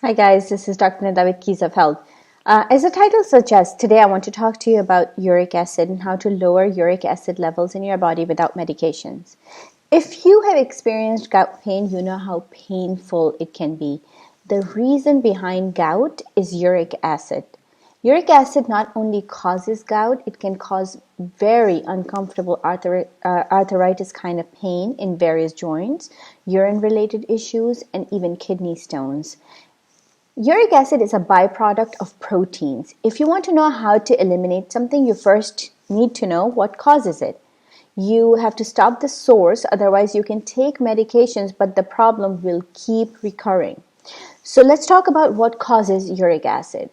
Hi guys, this is Dr. Nida with Keys of Health. As the title suggests, today I want to talk to you about uric acid and how to lower uric acid levels in your body without medications. If you have experienced gout pain, you know how painful it can be. The reason behind gout is uric acid. Uric acid not only causes gout, it can cause very uncomfortable arthritis kind of pain in various joints, urine-related issues, and even kidney stones. Uric acid is a byproduct of proteins. If you want to know how to eliminate something, you first need to know what causes it. You have to stop the source, otherwise you can take medications, but the problem will keep recurring. So let's talk about what causes uric acid.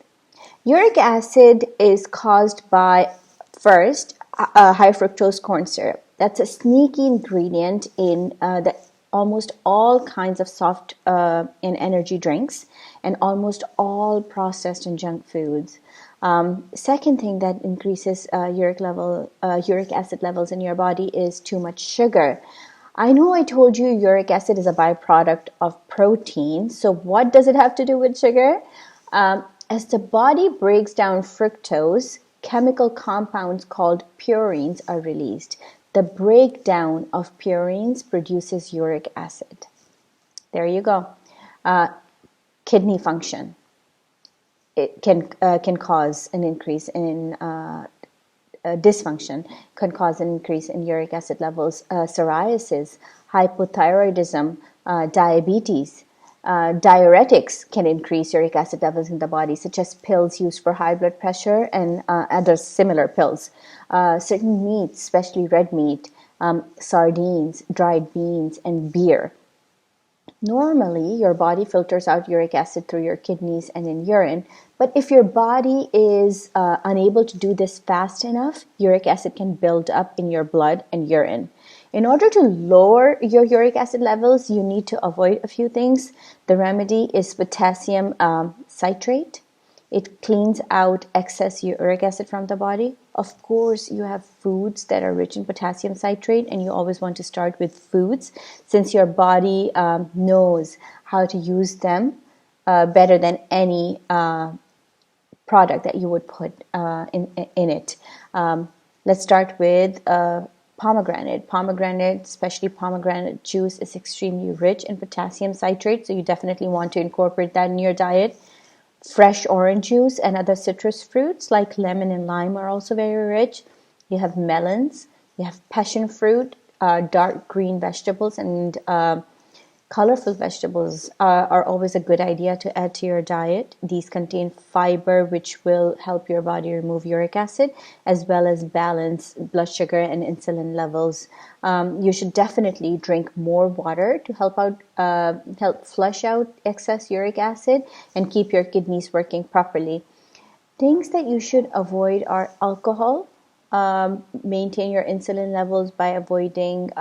Uric acid is caused by, first, high fructose corn syrup. That's a sneaky ingredient in almost all kinds of soft and energy drinks and almost all processed and junk foods. Second thing that increases uric acid levels in your body is too much sugar. I know I told you uric acid is a byproduct of protein. So what does it have to do with sugar? As the body breaks down fructose, chemical compounds called purines are released. The breakdown of purines produces uric acid. There you go. Kidney function. It can cause an increase in dysfunction, can cause an increase in uric acid levels. Psoriasis, hypothyroidism, diabetes. Diuretics can increase uric acid levels in the body, such as pills used for high blood pressure and other similar pills. Certain meats, especially red meat, sardines, dried beans, and beer. Normally, your body filters out uric acid through your kidneys and in urine, but if your body is unable to do this fast enough, uric acid can build up in your blood and urine. In order to lower your uric acid levels, you need to avoid a few things. The remedy is potassium citrate. It cleans out excess uric acid from the body. Of course, you have foods that are rich in potassium citrate, and you always want to start with foods since your body knows how to use them better than any product that you would put in it. Let's start with pomegranate. Pomegranate, especially pomegranate juice, is extremely rich in potassium citrate, so you definitely want to incorporate that in your diet. Fresh orange juice and other citrus fruits like lemon and lime are also very rich. You have melons, you have passion fruit, dark green vegetables, and colorful vegetables are always a good idea to add to your diet. These contain fiber, which will help your body remove uric acid, as well as balance blood sugar and insulin levels. You should definitely drink more water to help flush out excess uric acid and keep your kidneys working properly. Things that you should avoid are alcohol. Maintain your insulin levels by avoiding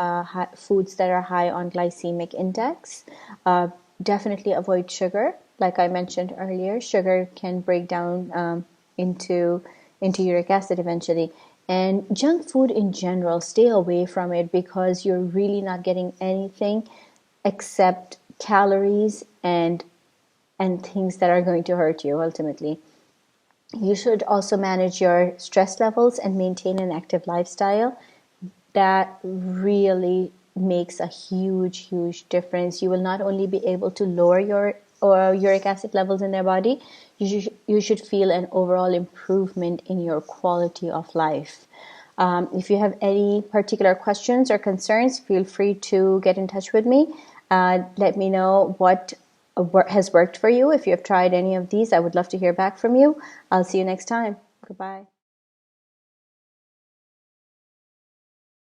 foods that are high on glycemic index. Definitely avoid sugar. Like I mentioned earlier, sugar can break down into uric acid eventually. And junk food in general, stay away from it because you're really not getting anything except calories and things that are going to hurt you ultimately. You should also manage your stress levels and maintain an active lifestyle. That really makes a huge difference. You will not only be able to lower your uric acid levels in their body, you should feel an overall improvement in your quality of life. If you have any particular questions or concerns, feel free to get in touch with me. Let me know what has worked for you. If you have tried any of these, I would love to hear back from you. I'll see you next time. Goodbye.